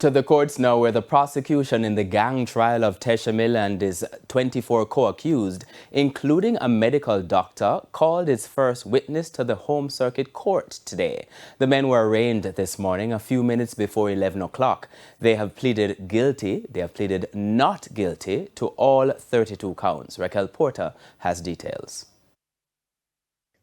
To the courts now, where the prosecution in the gang trial of Tesha and his 24 co-accused, including a medical doctor, called its first witness to the Home Circuit Court today. The men were arraigned this morning a few minutes before 11 o'clock. They have pleaded not guilty to all 32 counts. Raquel Porter has details.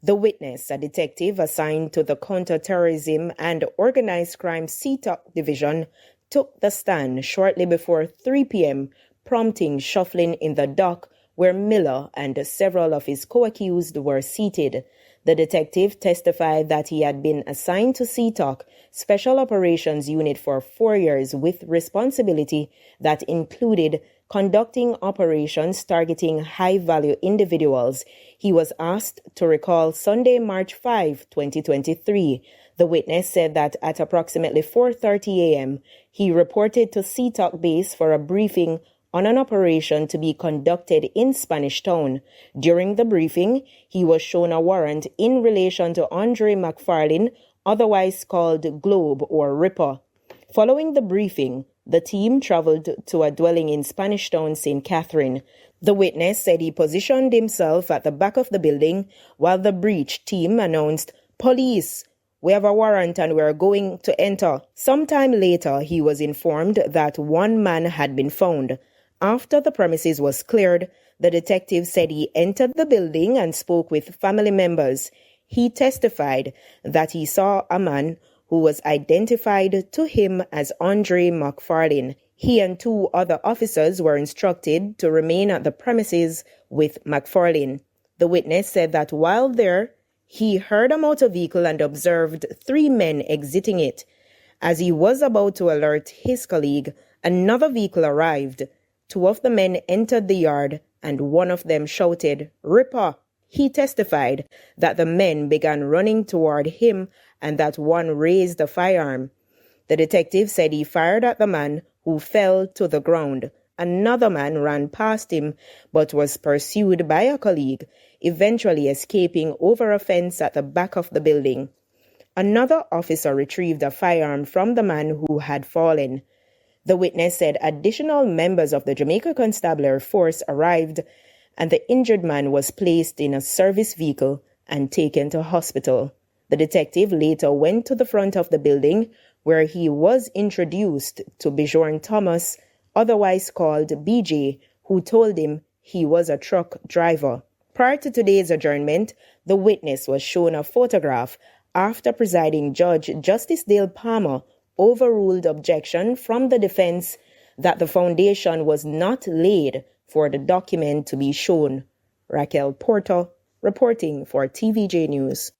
The witness, a detective assigned to the Counter-Terrorism and Organized Crime Shootout Division, took the stand shortly before 3 p.m., prompting shuffling in the dock where Miller and several of his co-accused were seated. The detective testified that he had been assigned to CTOC, Special Operations Unit, for 4 years with responsibility that included conducting operations targeting high-value individuals. He was asked to recall Sunday, March 5, 2023. The witness said that at approximately 4:30 a.m., he reported to CTOC base for a briefing on an operation to be conducted in Spanish Town. During the briefing, he was shown a warrant in relation to Andre McFarlane, otherwise called Globe or Ripper. Following the briefing, the team traveled to a dwelling in Spanish Town, St. Catherine. The witness said he positioned himself at the back of the building while the breach team announced, "Police! We have a warrant and we are going to enter." Sometime later, he was informed that one man had been found. After the premises was cleared, the detective said he entered the building and spoke with family members. He testified that he saw a man who was identified to him as Andre McFarlane. He and 2 other officers were instructed to remain at the premises with McFarlane. The witness said that while there, he heard a motor vehicle and observed 3 men exiting it. As he was about to alert his colleague, another vehicle arrived. 2 of the men entered the yard and one of them shouted, "Ripper." He testified that the men began running toward him and that one raised a firearm. The detective said he fired at the man, who fell to the ground. Another man ran past him but was pursued by a colleague, eventually escaping over a fence at the back of the building. Another officer retrieved a firearm from the man who had fallen. The witness said additional members of the Jamaica Constabulary Force arrived and the injured man was placed in a service vehicle and taken to hospital. The detective later went to the front of the building where he was introduced to Bjorn Thomas, otherwise called BJ, who told him he was a truck driver. Prior to today's adjournment, the witness was shown a photograph after presiding judge Justice Dale Palmer overruled objection from the defense that the foundation was not laid for the document to be shown. Raquel Porter, reporting for TVJ News.